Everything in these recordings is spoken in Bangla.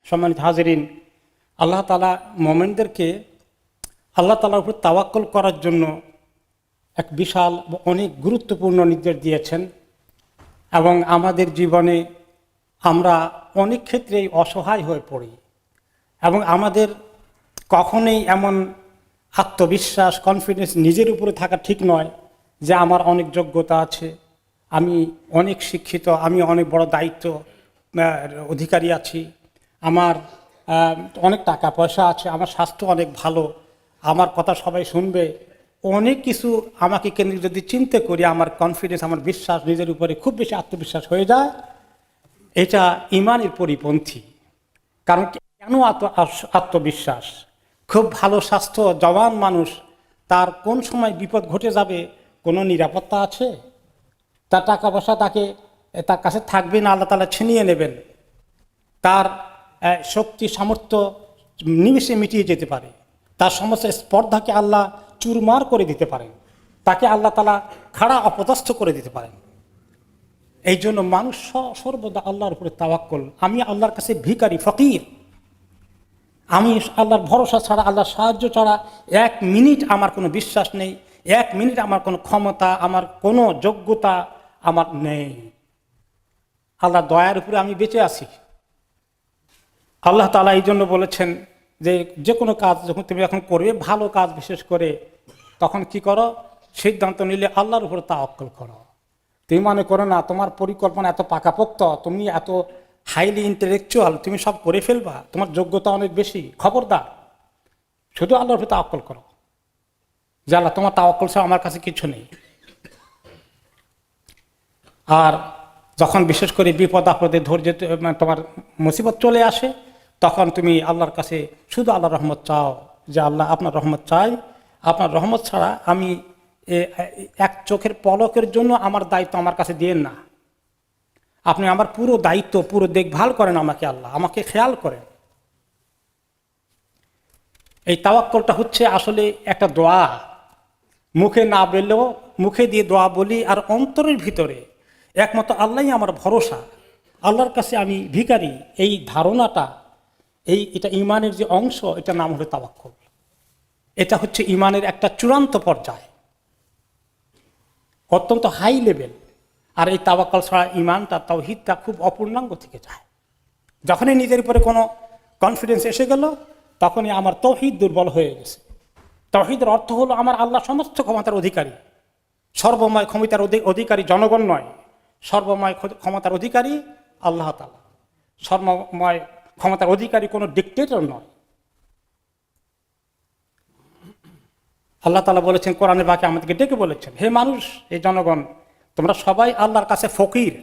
সম্মানিত হাজিরিন, আল্লাহ তাআলা মুমিনদেরকে আল্লাহ তাআলার উপর তাওয়াক্কুল করার জন্য এক বিশাল অনেক গুরুত্বপূর্ণ নির্দেশ দিয়েছেন। এবং আমাদের জীবনে আমরা অনেক ক্ষেত্রেই অসহায় হয়ে পড়ি এবং আমাদের কখনোই এমন আত্মবিশ্বাস কনফিডেন্স নিজের উপরে থাকা ঠিক নয় যে আমার অনেক যোগ্যতা আছে, আমি অনেক শিক্ষিত, আমি অনেক বড় দায়িত্ব অধিকারী আছি, আমার অনেক টাকা পয়সা আছে, আমার স্বাস্থ্য অনেক ভালো, আমার কথা সবাই শুনবে। অনেক কিছু আমাকে কেন্দ্রে যদি চিন্তা করি, আমার কনফিডেন্স, আমার বিশ্বাস নিজের উপরে খুব বেশি আত্মবিশ্বাস হয়ে যায়, এটা ঈমানের পরিপন্থী। কারণ কেন আত্মবিশ্বাস? খুব ভালো স্বাস্থ্য জওয়ান মানুষ, তার কোন সময় বিপদ ঘটে যাবে কোনো নিরাপত্তা আছে? তার টাকা পয়সা তার কাছে থাকবে না, আল্লাহ তাআলা ছিনিয়ে নেবেন। তার শক্তি সামর্থ্য নিমেষে মিটিয়ে যেতে পারে, তার সমস্ত স্পর্ধাকে আল্লাহ চুরমার করে দিতে পারেন, তাকে আল্লাহ তাআলা খাড়া অপদস্থ করে দিতে পারেন। এই জন্য মানুষ সর্বদা আল্লাহর উপরে তাওয়াক্কুল। আমি আল্লাহর কাছে ভিখারি, ফকির। আমি আল্লাহর ভরসা ছাড়া, আল্লাহর সাহায্য ছাড়া এক মিনিট আমার কোনো বিশ্বাস নেই, এক মিনিট আমার কোনো ক্ষমতা, আমার কোনো যোগ্যতা আমার নেই। আল্লাহর দয়ার উপরে আমি বেঁচে আছি। আল্লাহ তাআলা এই জন্য বলেছেন যে কোনো কাজ যখন তুমি এখন করবে, ভালো কাজ বিশেষ করে, তখন কি করো? সিদ্ধান্ত নিলে আল্লাহর উপরে তাওয়াক্কুল করো। তুমি মনে করো না তোমার পরিকল্পনা এত পাকাপোক্ত, তুমি এত হাইলি ইন্টেলেকচুয়াল, তুমি সব করে ফেলবা, তোমার যোগ্যতা অনেক বেশি। খবরদার, শুধু আল্লাহর উপরে তাওয়াক্কুল করো যে আল্লাহ তোমার তাওয়াক্কুল ছাড়া আমার কাছে কিছু নেই। আর যখন বিশেষ করে বিপদ আপদে ধৈর্য তোমার মুসিবত চলে আসে, তখন তুমি আল্লাহর কাছে শুধু আল্লাহর রহমত চাও, যে আল্লাহ আপনার রহমত চাই, আপনার রহমত ছাড়া আমি এক চোখের পলকের জন্য আমার দায়িত্ব আমার কাছে দিয়েন না। আপনি আমার পুরো দায়িত্ব, পুরো দেখভাল করেন আমাকে, আল্লাহ আমাকে খেয়াল করেন। এই তাওয়াক্কুলটা হচ্ছে আসলে একটা দোয়া। মুখে না বললেও, মুখে দিয়ে দোয়া বলি, আর অন্তরের ভিতরে একমাত্র আল্লাহই আমার ভরসা, আল্লাহর কাছে আমি ভিখারি, এই ধারণাটা, এটা ঈমানের যে অংশ, এটা নাম হলো তাওয়াক্কুল। এটা হচ্ছে ঈমানের একটা চূড়ান্ত পর্যায়, অত্যন্ত হাই লেভেল। আর এই তাওয়াক্কুল ছাড়া ঈমানটা, তাওহীদটা খুব অপূর্ণাঙ্গ থেকে যায়। যখনই নিজের উপরে কোনো কনফিডেন্স এসে গেল, তখনই আমার তাওহীদ দুর্বল হয়ে গেছে। তাওহীদের অর্থ হলো আমার আল্লাহ সমস্ত ক্ষমতার অধিকারী, সর্বময় ক্ষমতার অধিকারী জনগণ নয়, সর্বময় ক্ষমতার অধিকারী আল্লাহ তাআলা, সর্বময় ক্ষমতার অধিকারী কোনো ডিক্টেটর নয়। আল্লাহ তাআলা বলেছেন কোরআনের বাক্যে, আমাদেরকে ডেকে বলেছেন, হে মানুষ, হে জনগণ, তোমরা সবাই আল্লাহর কাছে ফকির।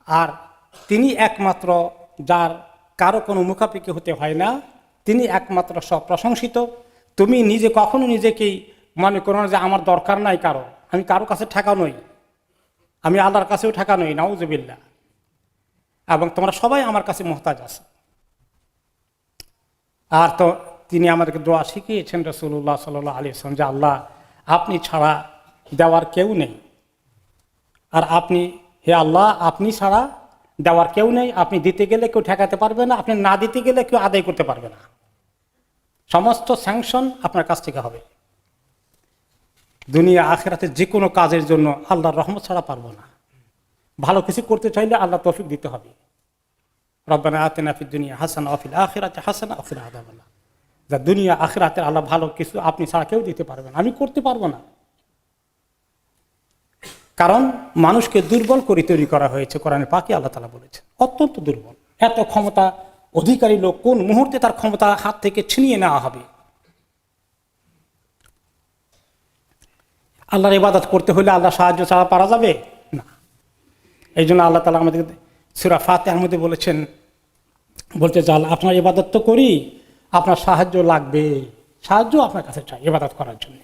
আর তিনি একমাত্র, যার কারো কোনো মুখাপেক্ষি হতে হয় না, তিনি একমাত্র সব প্রশংসিত। তুমি নিজে কখনো নিজেকেই মনে করো না যে আমার দরকার নাই কারো, আমি কারো কাছে ঠেকা নই, আমি আল্লাহর কাছেও ঠেকা নই, নাউজুবিল্লাহ। এবং তোমরা সবাই আমার কাছে মুহতাজ আছো। আর তো তিনি আমাদেরকে দোয়া শিখিয়েছেন, রাসূলুল্লাহ সাল্লাল্লাহু আলাইহি ওয়াসাল্লাম, যে আল্লাহ আপনি ছাড়া দেওয়ার কেউ নেই, আর আপনি, হে আল্লাহ, আপনি ছাড়া দেওয়ার কেউ নেই। আপনি দিতে গেলে কেউ ঠেকাতে পারবে না, আপনি না দিতে গেলে কেউ আদায় করতে পারবে না। সমস্ত স্যাংশন আপনার কাছ থেকে হবে। দুনিয়া আখিরাতে যে কোনো কাজের জন্য আল্লাহর রহমত ছাড়া পারবো না। ভালো কিছু করতে চাইলে আল্লাহ তৌফিক দিতে হবে। রব্বানা আতিনা ফিদ দুনিয়া হাসানা ওয়া ফিল আখিরাতি হাসানা ওয়া কিনা আযাবান্নার। যা দুনিয়া আখিরাতে আল্লাহ ভালো কিছু আপনি ছাড়া কেউ দিতে পারবে না, আমি করতে পারবো না। কারণ মানুষকে দুর্বল করে তৈরি করা হয়েছে, কোরআনের পাকে আল্লাহ তাআলা বলেছেন, অত্যন্ত দুর্বল। এত ক্ষমতা অধিকারী লোক, কোন মুহূর্তে তার ক্ষমতা হাত থেকে ছিনিয়ে নেওয়া হবে। আল্লাহর ইবাদত করতে হলে আল্লাহ সাহায্য ছাড়া পারা যাবে না। এই জন্য আল্লাহ তাআলা আমাদের সূরা ফাতিহার মধ্যে বলতে চাল, আপনার ইবাদত তো করি, আপনার সাহায্য লাগবে, সাহায্য আপনার কাছে চাই ইবাদত করার জন্য।